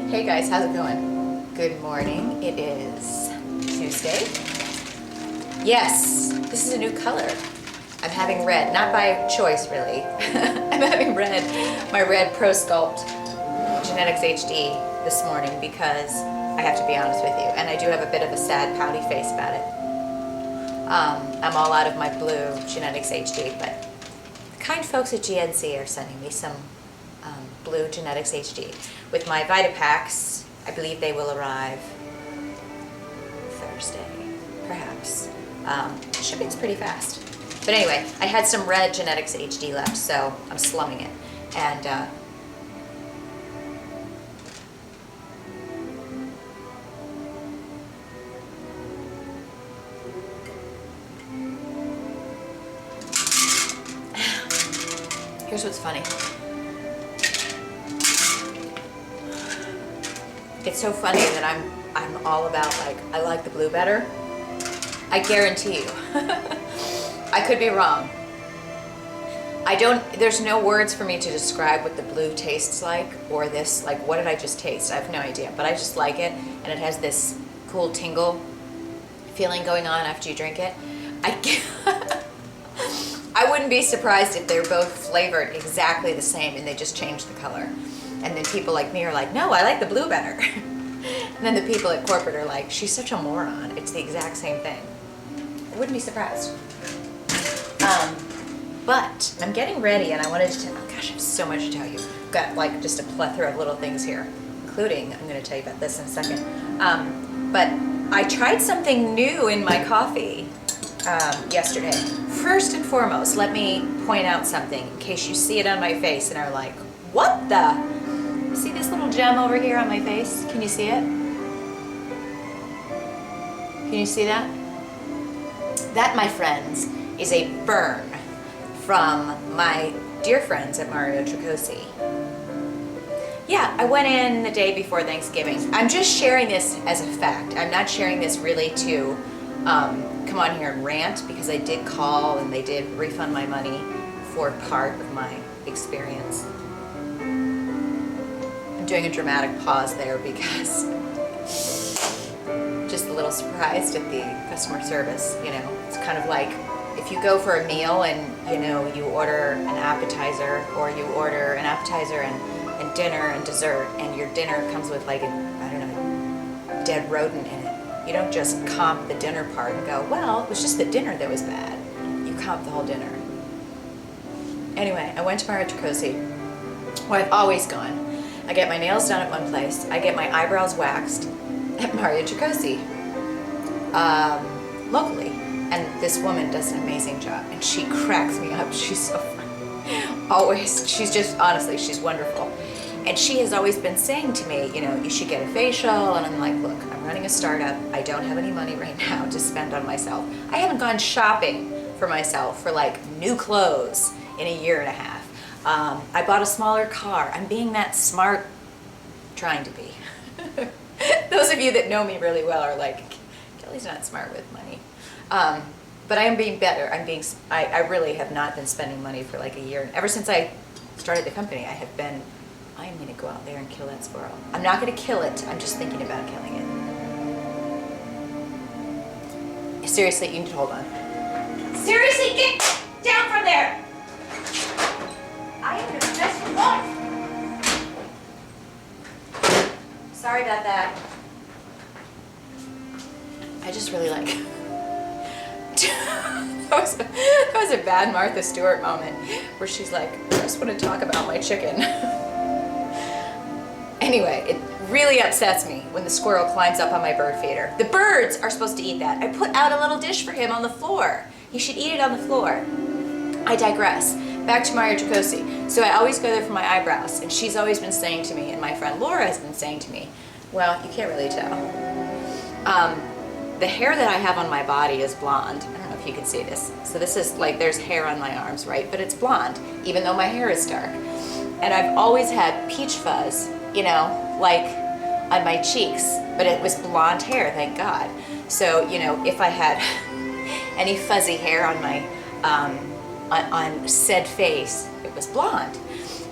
Hey guys, how's it going? Good morning. It is Tuesday. Yes, this is a new color. I'm having red, not by choice really. I'm having red, my red Pro Sculpt Genetics HD this morning because I have to be honest with you, and I do have a bit of a sad pouty face about it. I'm all out of my blue Genetics HD, but the kind folks at GNC are sending me some blue Genetics HD. With my Vitapaks, I believe they will arrive Thursday, perhaps. Shipping's pretty fast. But anyway, I had some red Genetics HD left, so I'm slumming it. And here's what's funny. It's so funny that I'm all about, like, I like the blue better. I guarantee you. I could be wrong. There's no words for me to describe what the blue tastes like, or this, like, what did I just taste? I have no idea, but I just like it, and it has this cool tingle feeling going on after you drink it. I wouldn't be surprised if they're both flavored exactly the same and they just change the color. And then people like me are like, no, I like the blue better. And then the people at corporate are like, she's such a moron. It's the exact same thing. I wouldn't be surprised. But I'm getting ready and I wanted to, oh gosh, I have so much to tell you. I've got like just a plethora of little things here, including, I'm gonna tell you about this in a second. But I tried something new in my coffee yesterday. First and foremost, let me point out something in case you see it on my face and are like, what the? See this little gem over here on my face? Can you see it? Can you see that? That, my friends, is a burn from my dear friends at Mario Tricosi. Yeah, I went in the day before Thanksgiving. I'm just sharing this as a fact. I'm not sharing this really to come on here and rant, because I did call and they did refund my money for part of my experience. I'm doing a dramatic pause there because just a little surprised at the customer service, you know. It's kind of like if you go for a meal and, you know, you order an appetizer, or you order an appetizer and dinner and dessert, and your dinner comes with like a, I don't know, dead rodent in it. You don't just comp the dinner part and go, well, it was just the dinner that was bad. You comp the whole dinner. Anyway, I went to Mario Tricosi, where I've always gone. I get my nails done at one place. I get my eyebrows waxed at Mario Tricosi, locally. And this woman does an amazing job, and she cracks me up. She's so funny. Always, she's just, honestly, she's wonderful. And she has always been saying to me, you know, you should get a facial. And I'm like, look, I'm running a startup. I don't have any money right now to spend on myself. I haven't gone shopping for myself for like new clothes in a year and a half. I bought a smaller car. I'm being that smart, trying to be. Those of you that know me really well are like, Kelly's not smart with money. But I am being better. I really have not been spending money for like a year. Ever since I started the company, I'm going to go out there and kill that squirrel. I'm not going to kill it. I'm just thinking about killing it. Seriously, you need to hold on. Seriously, get down from there! I am going to mess with life. Sorry about that. I just really like... that was a bad Martha Stewart moment where she's like, I just want to talk about my chicken. Anyway, it really upsets me when the squirrel climbs up on my bird feeder. The birds are supposed to eat that. I put out a little dish for him on the floor. He should eat it on the floor. I digress. Back to Mario Tricosi. So I always go there for my eyebrows, and she's always been saying to me, and my friend Laura has been saying to me, well, you can't really tell. The hair that I have on my body is blonde. I don't know if you can see this. So this is like, there's hair on my arms, right? But it's blonde, even though my hair is dark. And I've always had peach fuzz, you know, like on my cheeks, but it was blonde hair, thank God. So, you know, if I had any fuzzy hair on my, on said face, it was blonde.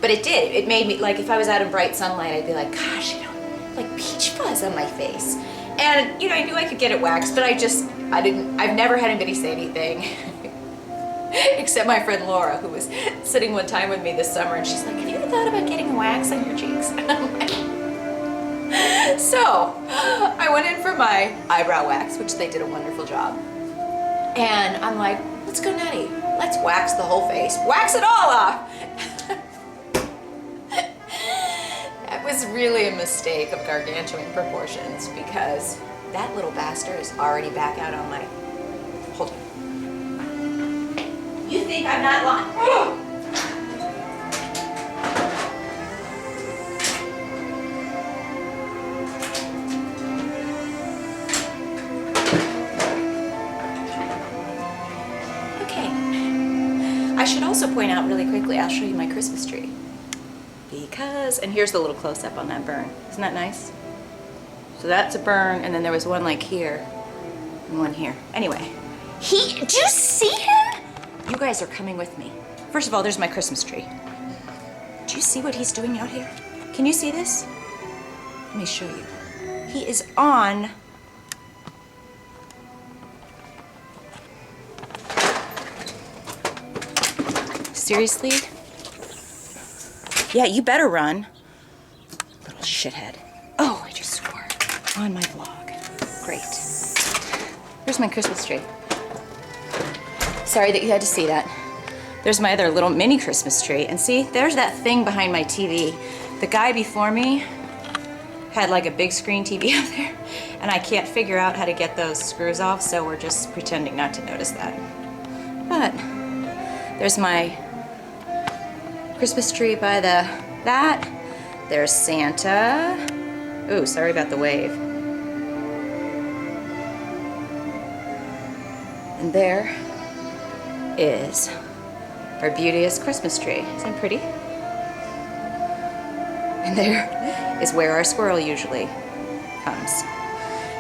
But it did, it made me, like if I was out in bright sunlight, I'd be like, gosh, like peach fuzz on my face. And you know, I knew I could get it waxed, but I've never had anybody say anything. Except my friend Laura, who was sitting one time with me this summer, and she's like, have you ever thought about getting a wax on your cheeks? So I went in for my eyebrow wax, which they did a wonderful job. And I'm like, let's go nutty. Let's wax the whole face. Wax it all off. That was really a mistake of gargantuan proportions, because that little bastard is already back out on my... Hold on. You think I'm not lying? Oh! Okay. I should also point out really quickly, I'll show you my Christmas tree. Because, and here's the little close-up on that burn. Isn't that nice? So that's a burn, and then there was one like here, and one here. Anyway, do you see him? You guys are coming with me. First of all, there's my Christmas tree. Do you see what he's doing out here? Can you see this? Let me show you. He is on... Seriously? Yeah, you better run. Little shithead. Oh, I just swore. On my vlog. Great. Here's my Christmas tree. Sorry that you had to see that. There's my other little mini Christmas tree. And see, there's that thing behind my TV. The guy before me had like a big screen TV up there, and I can't figure out how to get those screws off, so we're just pretending not to notice that. But there's my Christmas tree by that. There's Santa. Ooh, sorry about the wave. And there is our beauteous Christmas tree. Isn't it pretty? And there is where our squirrel usually comes.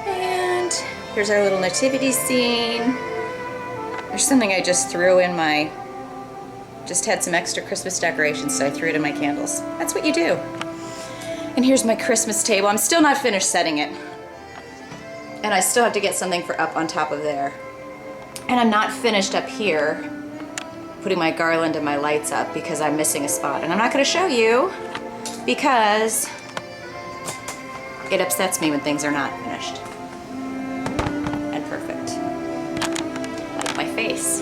And here's our little nativity scene. There's something I just threw in my... Just had some extra Christmas decorations, so I threw it in my candles. That's what you do. And here's my Christmas table. I'm still not finished setting it. And I still have to get something for up on top of there. And I'm not finished up here, putting my garland and my lights up, because I'm missing a spot. And I'm not going to show you because it upsets me when things are not finished and perfect. Like my face,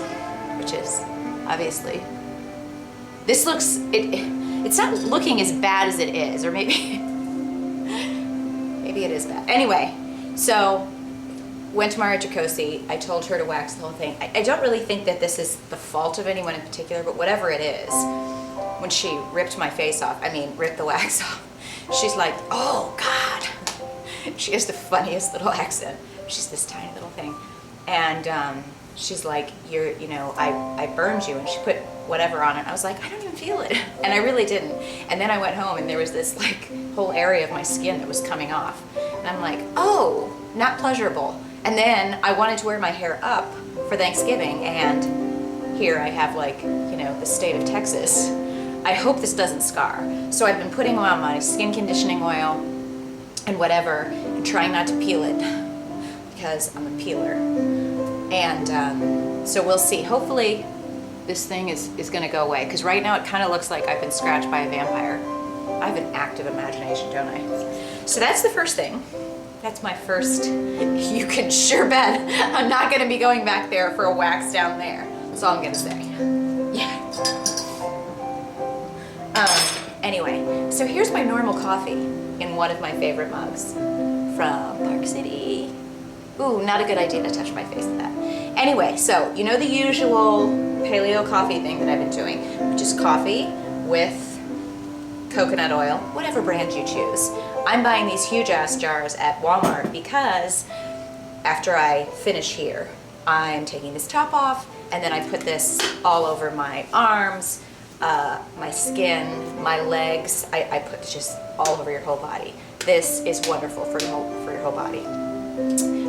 which is obviously... This looks, it's not looking as bad as it is, or maybe, maybe it is bad. Anyway, so went to Mara Jacosi. I told her to wax the whole thing. I don't really think that this is the fault of anyone in particular, but whatever it is, when she ripped my face off, ripped the wax off, she's like, oh God. She has the funniest little accent. She's this tiny little thing. And she's like, I burned you, and she put whatever on it. I was like, I don't even feel it. And I really didn't. And then I went home, and there was this like whole area of my skin that was coming off. And I'm like, oh, not pleasurable. And then I wanted to wear my hair up for Thanksgiving, and here I have like, the state of Texas. I hope this doesn't scar. So I've been putting on my skin conditioning oil and whatever, and trying not to peel it, because I'm a peeler. And so we'll see. Hopefully this thing is gonna go away, because right now it kind of looks like I've been scratched by a vampire. I have an active imagination, don't I? So that's the first thing. That's my first. You can sure bet I'm not gonna be going back there for a wax down there. That's all I'm gonna say. Yeah. Anyway, so here's my normal coffee in one of my favorite mugs from Park City. Ooh, not a good idea to touch my face with that. Anyway, so you know the usual paleo coffee thing that I've been doing, which is coffee with coconut oil, whatever brand you choose. I'm buying these huge ass jars at Walmart because after I finish here, I'm taking this top off, and then I put this all over my arms, my skin, my legs. I put just all over your whole body. This is wonderful for your whole body.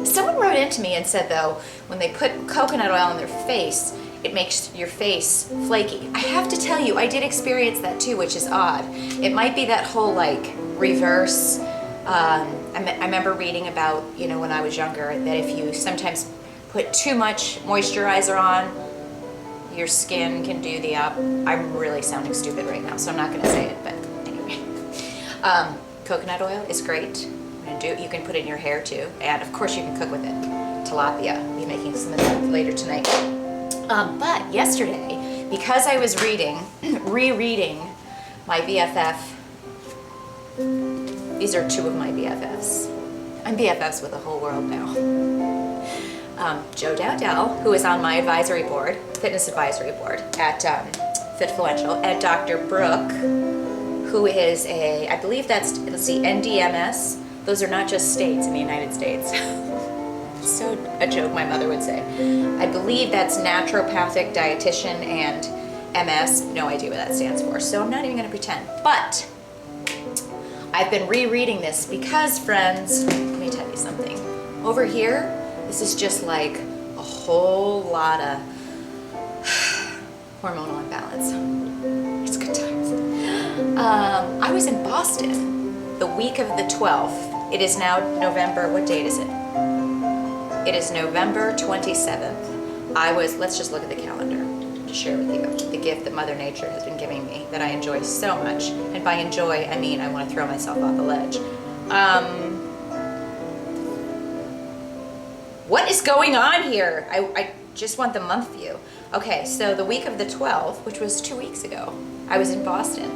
Someone wrote into me and said, though, when they put coconut oil on their face, it makes your face flaky. I have to tell you, I did experience that too, which is odd. It might be that whole like reverse I remember reading about, you know, when I was younger, that if you sometimes put too much moisturizer on, your skin can do the up. I'm really sounding stupid right now, so I'm not going to say it, but anyway. Coconut oil is great. You can put it in your hair too, and of course you can cook with it. Tilapia. I'll be making some of that later tonight. But yesterday, because I was rereading my BFF. These are two of my BFFs. I'm BFFs with the whole world now. Joe Dowdell, who is on my advisory board, fitness advisory board at Fitfluential, and Dr. Brooke, who is I believe that's, let's see, NDMS. Those are not just states in the United States. So a joke my mother would say. I believe that's naturopathic dietitian and MS. No idea what that stands for, so I'm not even going to pretend. But I've been rereading this because, friends, let me tell you something. Over here, this is just like a whole lot of hormonal imbalance. It's good times. I was in Boston the week of the 12th. It is now November, what date is it? It is November 27th. Let's just look at the calendar to share with you the gift that Mother Nature has been giving me that I enjoy so much. And by enjoy, I mean I want to throw myself off the ledge. What is going on here? I just want the month view. Okay, so the week of the 12th, which was 2 weeks ago, I was in Boston.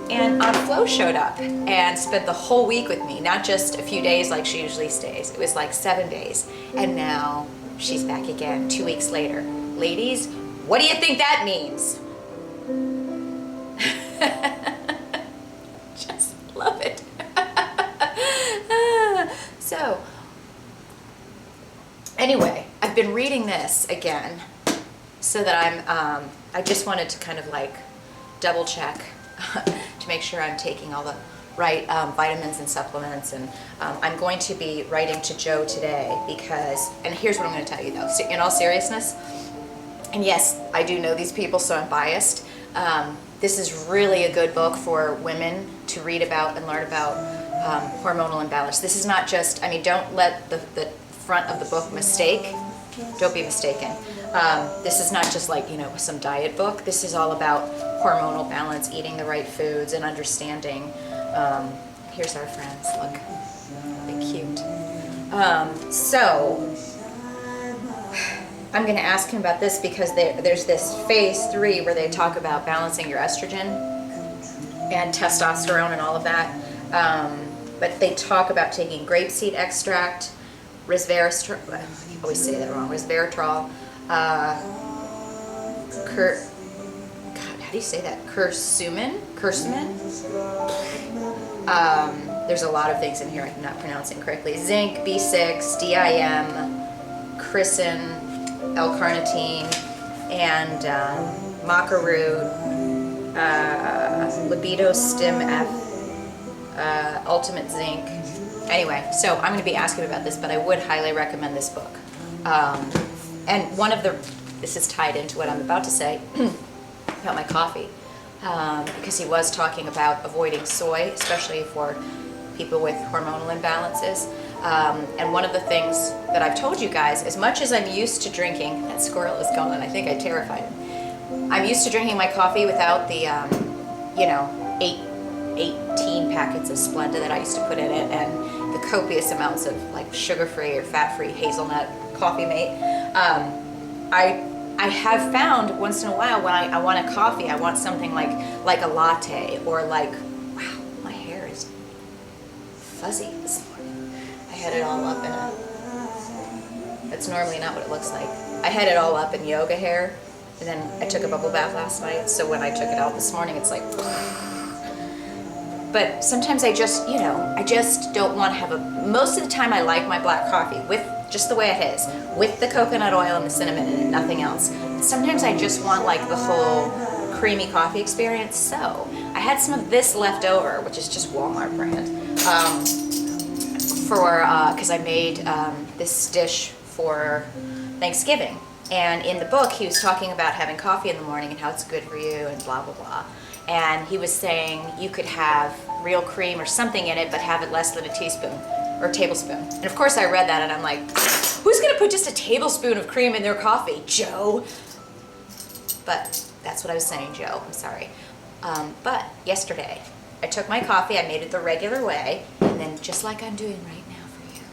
And Flo showed up and spent the whole week with me, not just a few days like she usually stays. It was like 7 days. And now she's back again 2 weeks later. Ladies, what do you think that means? Just love it. So, anyway, I've been reading this again so that I just wanted to kind of like double check to make sure I'm taking all the right vitamins and supplements, and I'm going to be writing to Joe today because, and here's what I'm going to tell you though, so in all seriousness, and yes, I do know these people, so I'm biased, this is really a good book for women to read about and learn about hormonal imbalance. This is not just, I mean, don't let the front of the book don't be mistaken. This is not just like, you know, some diet book. This is all about hormonal balance, eating the right foods, and understanding. Here's our friends, look, they're cute. So, I'm going to ask him about this because there's this phase 3 where they talk about balancing your estrogen and testosterone and all of that. But they talk about taking grapeseed extract, resveratrol, I always say that wrong, resveratrol, God, how do you say that? Curcumin? There's a lot of things in here I'm not pronouncing correctly. Zinc, B6, DIM, chrysin, L-carnitine, and maca root, libido stim F, ultimate zinc. Anyway, so I'm going to be asking about this, but I would highly recommend this book. And this is tied into what I'm about to say about my coffee, because he was talking about avoiding soy, especially for people with hormonal imbalances. And one of the things that I've told you guys, as much as I'm used to drinking, that squirrel is gone, I think I terrified him. I'm used to drinking my coffee without the, 18 packets of Splenda that I used to put in it, and the copious amounts of like sugar-free or fat-free hazelnut coffee mate. I have found once in a while when I want a coffee, I want something like a latte, or like, wow, my hair is fuzzy this morning. I had it all up in that's normally not what it looks like. I had it all up in yoga hair, and then I took a bubble bath last night, so when I took it out this morning, it's like, but sometimes I just don't want to have most of the time I like my black coffee with just the way it is, with the coconut oil and the cinnamon in it, nothing else. Sometimes I just want like the whole creamy coffee experience, so I had some of this left over, which is just Walmart brand, because I made this dish for Thanksgiving. And in the book, he was talking about having coffee in the morning and how it's good for you and blah, blah, blah. and he was saying you could have real cream or something in it, but have it less than a teaspoon or a tablespoon. And of course I read that and I'm like, who's gonna put just a tablespoon of cream in their coffee, Joe? But that's what I was saying, Joe, I'm sorry. But yesterday, I took my coffee, I made it the regular way, and then just like I'm doing right now for you,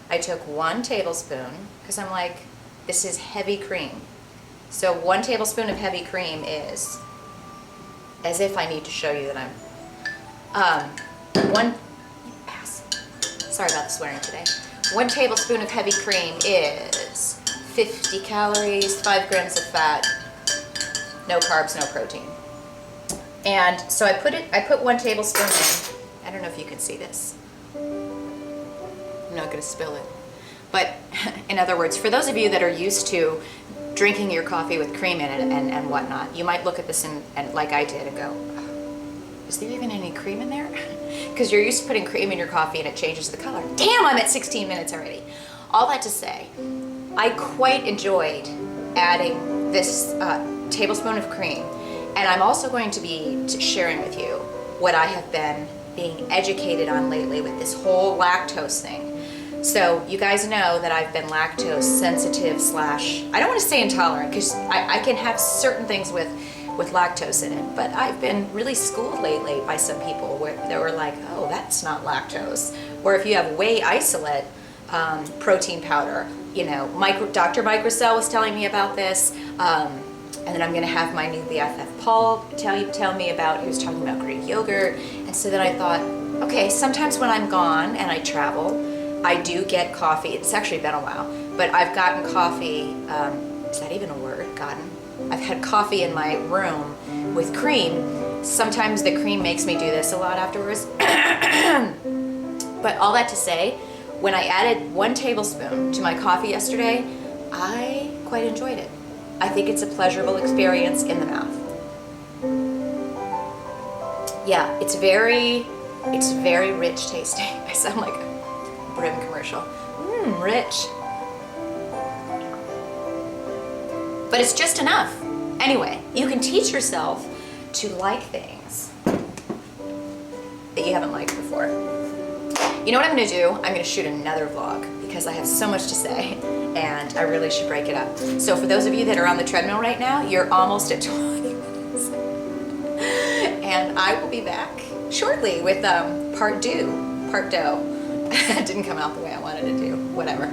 I took 1 tablespoon, because I'm like, this is heavy cream. So 1 tablespoon of heavy cream is, as if I need to show you that sorry about the swearing today. 1 tablespoon of heavy cream is 50 calories, 5 grams of fat, no carbs, no protein. And so I put 1 tablespoon in. I don't know if you can see this. I'm not gonna spill it. But in other words, for those of you that are used to drinking your coffee with cream in it and whatnot, you might look at this and like I did and go, is there even any cream in there? Because you're used to putting cream in your coffee and it changes the color. Damn, I'm at 16 minutes already. All that to say, I quite enjoyed adding this tablespoon of cream. And I'm also going to be sharing with you what I have been being educated on lately with this whole lactose thing. So you guys know that I've been lactose sensitive / I don't want to say intolerant, because I can have certain things with lactose in it, but I've been really schooled lately by some people where they were like, oh, that's not lactose. Or if you have whey isolate protein powder, you know, Dr. Microcell was telling me about this, and then I'm gonna have my new BFF Paul tell me about, he was talking about Greek yogurt. And so then I thought, okay, sometimes when I'm gone and I travel, I do get coffee. It's actually been a while, but I've gotten coffee, is that even a word, gotten? I've had coffee in my room with cream. Sometimes the cream makes me do this a lot afterwards. But all that to say, when I added 1 tablespoon to my coffee yesterday, I quite enjoyed it. I think it's a pleasurable experience in the mouth. Yeah, it's very rich tasting. I sound like a Brim commercial. Rich. But it's just enough. Anyway, you can teach yourself to like things that you haven't liked before. You know what I'm gonna do? I'm gonna shoot another vlog because I have so much to say and I really should break it up. So for those of you that are on the treadmill right now, you're almost at 20 minutes. And I will be back shortly with part 2. It didn't come out the way I wanted it to, whatever.